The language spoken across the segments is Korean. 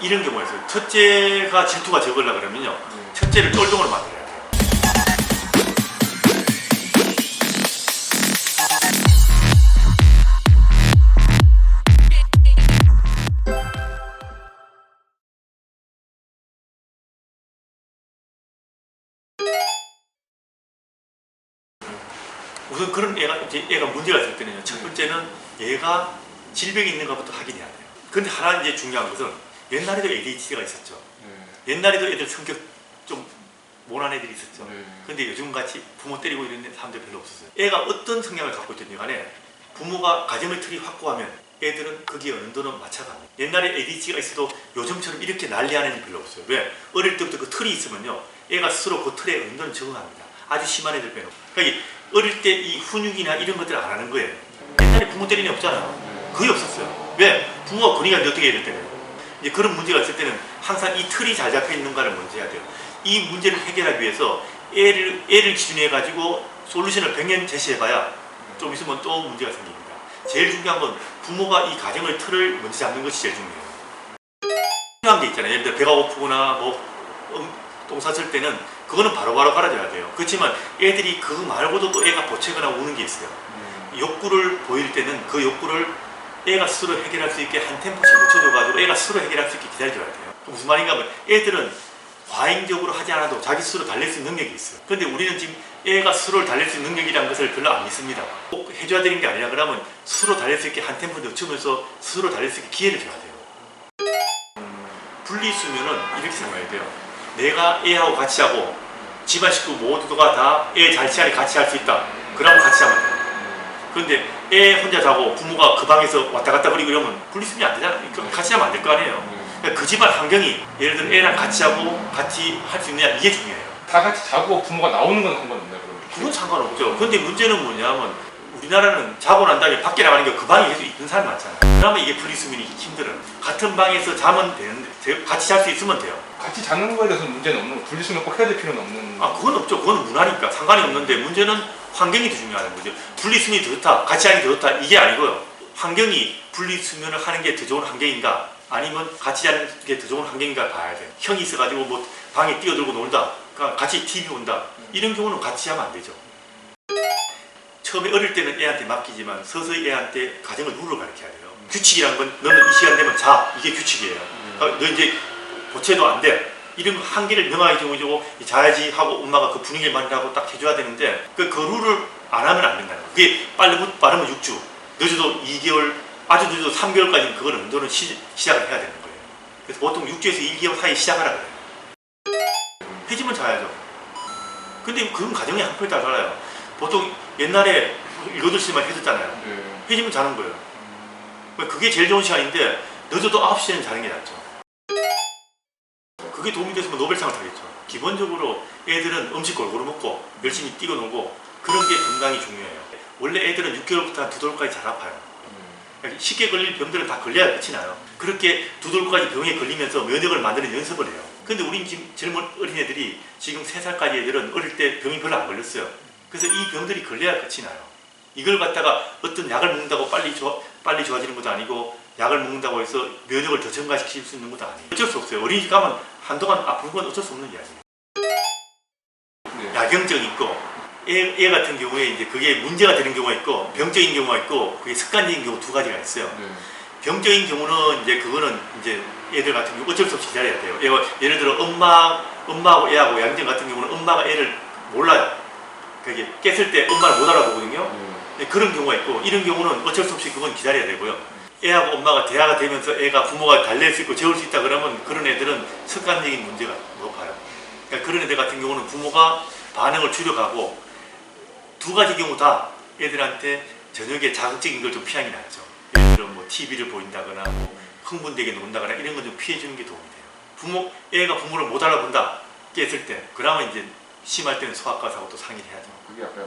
이런 경우가 있어요. 첫째가 질투가 적으려고 그러면요. 첫째를 똘동으로 만들어야 돼요. 우선 그런 애가 문제가 있을 때는요. 첫 번째는 얘가 질병이 있는가부터 확인해야 돼요. 근데 하나 이제 중요한 것은 옛날에도 ADHD가 있었죠. 옛날에도 애들 성격 좀 모난 애들이 있었죠. 근데 요즘같이 부모 때리고 이런 사람들 별로 없었어요. 애가 어떤 성향을 갖고 있든지 간에 부모가 가정의 틀이 확고하면 애들은 거기에 어느 정도는 맞춰갑니다. 옛날에 ADHD가 있어도 요즘처럼 이렇게 난리하는 애는 별로 없어요. 왜? 어릴 때부터 그 틀이 있으면요. 애가 스스로 그 틀에 어느 정도는 적응합니다. 아주 심한 애들 빼놓고. 그러니까 어릴 때 이 훈육이나 이런 것들을 안 하는 거예요. 옛날에 부모 때리는 애 없잖아요. 거의 없었어요. 왜? 부모가 권위가 어떻게 해야 될 때는. 이제 그런 문제가 있을 때는 항상 이 틀이 잘 잡혀 있는가를 먼저 해야 돼요. 이 문제를 해결하기 위해서 애를 기준으로 해가지고 솔루션을 100년 제시해봐야 좀 있으면 또 문제가 생깁니다. 제일 중요한 건 부모가 이 가정의 틀을 먼저 잡는 것이 제일 중요해요. 중요한 게 있잖아요. 예를 들어 배가 고프거나 똥 쌌을 때는 그거는 바로바로 갈아줘야 돼요. 그렇지만 애들이 그거 말고도 또 애가 보채거나 우는 게 있어요. 욕구를 보일 때는 그 욕구를 애가 스스로 해결할 수 있게 한 템포씩 늦춰줘가지고 애가 스스로 해결할 수 있게 기다려줘야 돼요. 무슨 말인가 하면 애들은 과잉적으로 하지 않아도 자기 스스로 달릴 수 있는 능력이 있어요. 근데 우리는 지금 애가 스스로 달릴 수 있는 능력이라는 것을 별로 안 믿습니다. 꼭 해줘야 되는 게 아니라 그러면 스스로 달릴 수 있게 한 템포 늦추면서 스스로 달릴 수 있게 기회를 줘야 돼요. 분리수면은 이렇게 생각해야 돼요. 내가 애하고 같이 하고 집안 식구 모두가 다 애 잘 시간에 같이 할 수 있다. 그러면 같이 하면 돼요. 그런데 애 혼자 자고 부모가 그 방에서 왔다 갔다 그리고 이러면 분리수면이 안 되잖아요. 같이 하면 안 될 거 아니에요. 그러니까 그 집안 환경이 예를 들어 애랑 같이 하고 같이 할 수 있느냐 이게 중요해요. 다 같이 자고 부모가 나오는 건 상관없나요? 그건 상관없죠. 그런데 문제는 뭐냐면 우리나라는 자고 난 다음에 밖에 나가는 게 그 방에 계속 있는 사람이 많잖아요. 그러면 이게 분리수면이 힘들어요. 같은 방에서 자면 되는데 같이 잘 수 있으면 돼요. 같이 자는 거에 대해서는 문제는 없는 거, 분리수면 꼭 해야 될 필요는 없는. 그건 없죠. 그건 문화니까 상관이 없는데 문제는 환경이 더 중요한 거죠. 분리수면이 더 좋다, 같이 하는 게 더 좋다 이게 아니고요. 환경이 분리수면을 하는 게 더 좋은 환경인가 아니면 같이 자는 게 더 좋은 환경인가 봐야 돼요. 형이 있어가지고 뭐 방에 뛰어들고 놀다 그러니까 같이 TV 본다 이런 경우는 같이 하면 안 되죠. 처음에 어릴 때는 애한테 맡기지만 서서히 애한테 가정의 룰을 가르쳐야 돼요. 규칙이란 건 너는 이 시간 되면 자 이게 규칙이에요. 너 이제 보채도 안 돼. 이런 한계를 명확히 정해주고 자야지 하고 엄마가 그 분위기를 만들라고 딱 해줘야 되는데 그 룰을 안 하면 안 된다는 거예요. 그게 빠르면 6주, 늦어도 2개월, 아주 늦어도 3개월까지는 그걸 어느 정도 시작을 해야 되는 거예요. 그래서 보통 6주에서 1개월 사이에 시작하라 그래요. 해지면 자야죠. 근데 그건 가정의 한편에 따라 달라요. 보통 옛날에 7, 8시만 해줬잖아요. 해지면 자는 거예요. 그게 제일 좋은 시간인데 늦어도 9시에는 자는 게 낫죠. 그게 도움이 됐으면 노벨상을 타겠죠. 기본적으로 애들은 음식 골고루 먹고 열심히 뛰고 놀고 그런 게 건강이 중요해요. 원래 애들은 6개월부터 한 2돌까지 잘 아파요. 쉽게 걸릴 병들은 다 걸려야 끝이 나요. 그렇게 2돌까지 병에 걸리면서 면역을 만드는 연습을 해요. 근데 우리 지금 젊은 어린애들이 지금 3살까지 애들은 어릴 때 병이 별로 안 걸렸어요. 그래서 이 병들이 걸려야 끝이 나요. 이걸 갖다가 어떤 약을 먹는다고 빨리 좋아지는 것도 아니고 약을 먹는다고 해서 면역을 더 증가시킬 수 있는 것도 아니에요. 어쩔 수 없어요. 어린이집 가면 한동안 아픈 건 어쩔 수 없는 이야기예요. 야경증 있고 애 같은 경우에 이제 그게 문제가 되는 경우가 있고 병적인 경우가 있고 그게 습관적인 경우 두 가지가 있어요. 병적인 경우는 이제 그거는 이제 애들 같은 경우 어쩔 수 없이 기다려야 돼요. 예를 들어 엄마하고 애하고 야경증 같은 경우는 엄마가 애를 몰라요. 그게 깼을 때 엄마를 못 알아보거든요. 그런 경우가 있고 이런 경우는 어쩔 수 없이 그건 기다려야 되고요. 애하고 엄마가 대화가 되면서 애가 부모가 달랠 수 있고 재울 수 있다 그러면 그런 애들은 습관적인 문제가 높아요. 그러니까 그런 애들 같은 경우는 부모가 반응을 줄여가고 두 가지 경우 다 애들한테 저녁에 자극적인 걸 좀 피하는 게 낫죠. 예를 들어 뭐 TV를 보인다거나 뭐 흥분되게 논다거나 이런 건 좀 피해주는 게 도움이 돼요. 애가 부모를 못 알아본다 깼을 때 그러면 이제 심할 때는 소아과사하고 또 상의를 해야죠. 그게 아까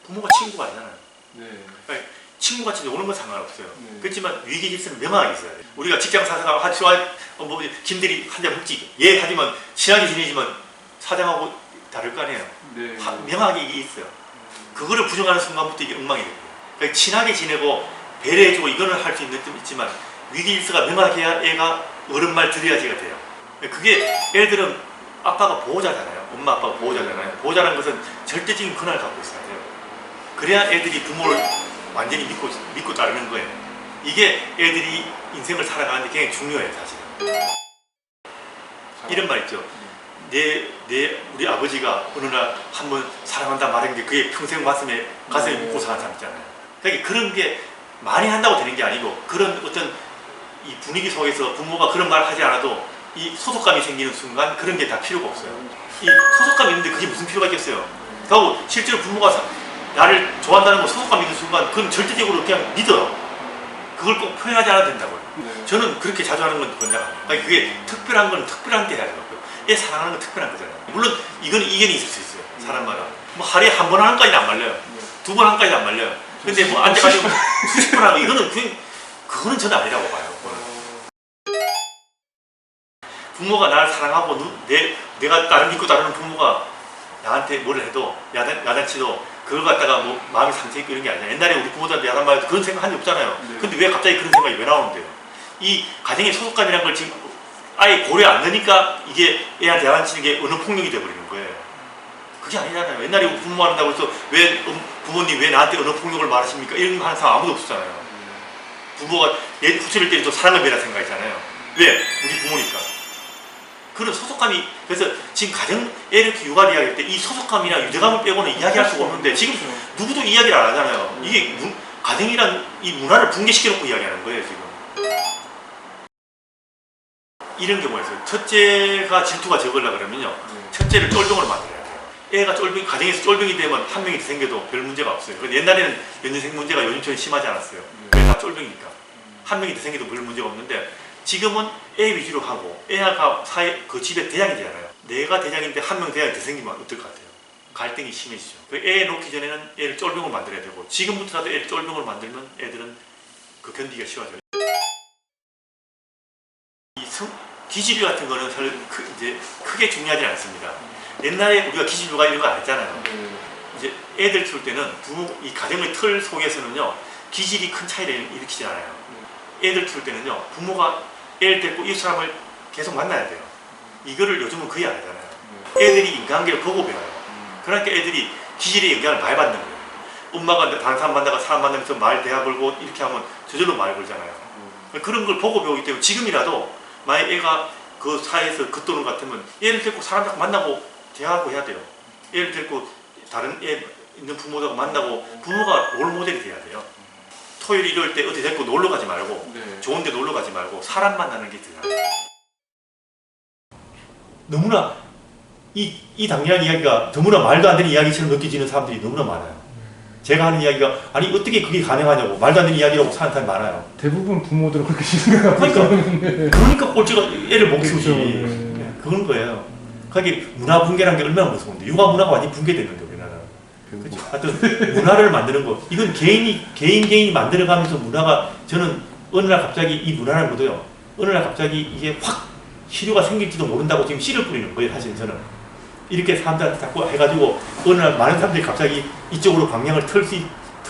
부모가 친구가 아니잖아요. 그러니까 친구같이 노는 건 상관없어요. 그렇지만 위계 질서는 명확하게 있어야 돼요. 우리가 직장 사장하고 뭐 김대리 한잔 묵지 하지만 친하게 지내지만 사장하고 다를 거 아니에요. 명확하게 이게 있어요. 그거를 부정하는 순간부터 이게 엉망이 돼요. 그러니까 친하게 지내고 배려해주고 이거는 할 수 있지만 위기 질서가 명확해야 애가 어른 말 들어야지가 돼요. 그게 애들은 아빠가 보호자잖아요. 엄마 아빠가 보호자잖아요. 보호자라는 것은 절대적인 권한을 갖고 있어야 돼요. 그래야 애들이 부모를 완전히 믿고 따르는 거예요. 이게 애들이 인생을 살아가는데 굉장히 중요해요, 사실은. 이런 말 있죠. 우리 아버지가 어느 날 한번 사랑한다 말한 게 그게 평생 가슴에 묻고 사는 사람 있잖아요. 그러니까 그런 게 많이 한다고 되는 게 아니고 그런 어떤 이 분위기 속에서 부모가 그런 말을 하지 않아도 이 소속감이 생기는 순간 그런 게 다 필요가 없어요. 이 소속감이 있는데 그게 무슨 필요가 있겠어요. 그리고 실제로 부모가 나를 좋아한다는 거 소속감이 있는 순간 그건 절대적으로 그냥 믿어요. 그걸 꼭 표현하지 않아도 된다고요. 저는 그렇게 자주 하는 건 권장합니다. 그러니까 그게 특별한 건 특별한 게 해야 되고요. 애 사랑하는 건 특별한 거잖아요. 물론 이건 이견이 있을 수 있어요. 사람마다. 뭐 하루에 한 번 하는까지는 안 말려요. 두 번 하는까지는 안 말려요. 근데 뭐 앉아가지고 수십 번 하고 이거는 그거는 저는 아니라고 봐요. 부모가 나를 사랑하고 내가 나를 믿고 따르는 부모가 나한테 뭐를 해도 야단치도 그걸 갖다가 뭐 마음이 상처 있고 이런 게 아니라 옛날에 우리 부모들한테 야단 말해도 그런 생각 한 적 없잖아요. 네. 근데 왜 갑자기 그런 생각이 왜 나오는데요? 이 가정의 소속감이라는 걸 지금 아예 고려 안 넣으니까 이게 애한테 야단치는 게 언어폭력이 돼버리는 거예요. 그게 아니잖아요. 옛날에 부모 한다고 해서 왜 부모님 왜 나한테 언어폭력을 말하십니까? 이런 거 하는 사람 아무도 없었잖아요. 부모가 내 후처를 때려도 사랑을 배라 생각이잖아요. 왜? 우리 부모니까. 그런 소속감이 그래서 지금 가정 애를 이렇게 육아를 이야기할 때 이 소속감이나 유대감을 빼고는 이야기할 수가 없는데 지금 누구도 이야기를 안 하잖아요. 이게 가정이란 이 문화를 붕괴시켜 놓고 이야기하는 거예요 지금. 이런 경우가 있어요. 첫째가 질투가 적으려고 그러면요. 첫째를 쫄병으로 만들어야 돼요. 애가 가정에서 쫄병이 되면 한 명이 더 생겨도 별 문제가 없어요. 옛날에는 연년생 문제가 요즘처럼 심하지 않았어요. 다 쫄병이니까. 한 명이 더 생겨도 별 문제가 없는데 지금은 애 위주로 하고 애가 그 집의 대장이 되잖아요. 내가 대장인데 한 명 대장이 더 생기면 어떨 것 같아요? 갈등이 심해지죠. 애 놓기 전에는 애를 쫄병으로 만들어야 되고 지금부터라도 애를 쫄병으로 만들면 애들은 그 견디기가 쉬워져요. 기질류 같은 거는 이제 크게 중요하지 않습니다. 옛날에 우리가 기질류가 이런 거 안 했잖아요. 이제 애들 키울 때는 이 가정의 틀 속에서는요 기질이 큰 차이를 일으키지 않아요. 애들 키울 때는요 부모가 애를 데리고 이 사람을 계속 만나야 돼요. 이거를 요즘은 거의 안 하잖아요. 애들이 인간관계를 보고 배워요. 그러니까 애들이 기질의 영향을 많이 받는 거예요. 엄마가 다른 사람 만나가 사람 만나면서 말 대화 걸고 이렇게 하면 저절로 말 걸잖아요. 그런 걸 보고 배우기 때문에 지금이라도 만약 애가 그 사회에서 겉도는 것 같으면 애를 데리고 사람 자꾸 만나고 대화하고 해야 돼요. 애를 데리고 다른 애 있는 부모들하고 만나고 부모가 롤모델이 돼야 돼요. 토요일 일요일 때 어디 데리고 놀러 가지 말고 좋은 데 놀러 가지 말고 사람 만나는 게 더 나아요. 너무나 이 당연한 이야기가 너무나 말도 안 되는 이야기처럼 느껴지는 사람들이 너무나 많아요. 제가 하는 이야기가 아니 어떻게 그게 가능하냐고 말도 안 되는 이야기라고 사는 사람이 많아요. 대부분 부모들은 그렇게 생각하고 그러니까 꼴찌가 애를 못 키우지. 그렇죠. 네. 그런 거예요. 그게 문화 붕괴라는 게 얼마나 무서운데 육아 문화가 완전히 붕괴되는데 우리나라는. 그렇죠. 하여튼 문화를 만드는 거 이건 개인이 만들어가면서 문화가 저는 어느 날 갑자기 이 문화를 보도요. 어느 날 갑자기 이게 확 시류가 생길지도 모른다고 지금 씨를 뿌리는 거예요. 사실 저는 이렇게 사람들한테 자꾸 해가지고 어느 날 많은 사람들이 갑자기 이쪽으로 방향을 틀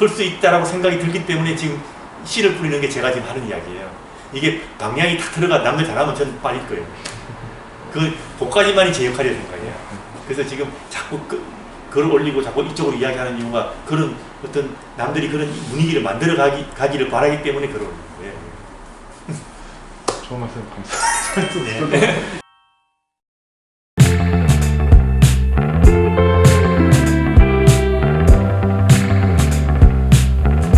수 있다라고 생각이 들기 때문에 지금 씨를 뿌리는 게 제가 지금 하는 이야기예요. 이게 방향이 다 들어가 남들 잘하면 저는 빠질 거예요. 그 그까지만이 제 역할이라고 생각해요. 그래서 지금 자꾸 글을 올리고 자꾸 이쪽으로 이야기하는 이유가 그런 어떤 남들이 그런 분위기를 만들어 가기를 바라기 때문에 글을 올리는 거예요. 좋은 말씀 감사합니다. 네.